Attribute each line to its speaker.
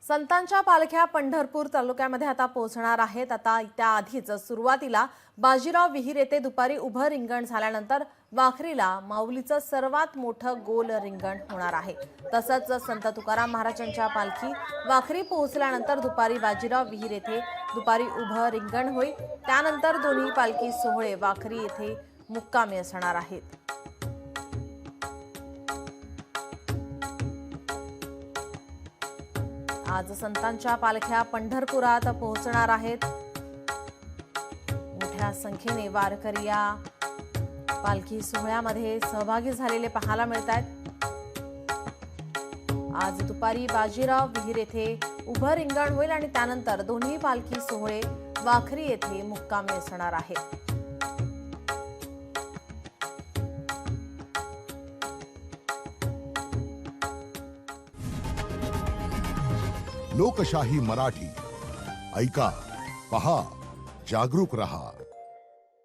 Speaker 1: संतांच्या पालख्या पंढरपूर तालुक्यामध्ये आता पोहोचणार आहेत। आता त्याआधीच सुरुवातीला बाजीराव विहीर येथे दुपारी उभं रिंगण झाल्यानंतर वाखरीला माऊलीचं सर्वात मोठं गोल रिंगण होणार आहे। तसंच संत तुकाराम महाराजांच्या पालखी वाखरी पोहोचल्यानंतर दुपारी बाजीराव विहीर येथे दुपारी उभं रिंगण होईल। त्यानंतर दोन्ही पालखी सोहळे वाखरी येथे मुक्कामी असणार आहेत। आज संतांच्या पालख्या पंढरपुरात पोहोचणार आहेत। मोठ्या संख्येने वारकरी या पालखी सोहळ्यामध्ये सहभागी झालेले पाहायला मिळतात। आज दुपारी बाजीराव विहीर येथे उभं रिंगण होईल आणि त्यानंतर दोन्ही पालखी सोहळे वाखरी येथे मुक्कामी असणार आहेत।
Speaker 2: लोकशाही मराठी ऐका, पहा, जागरूक रहा।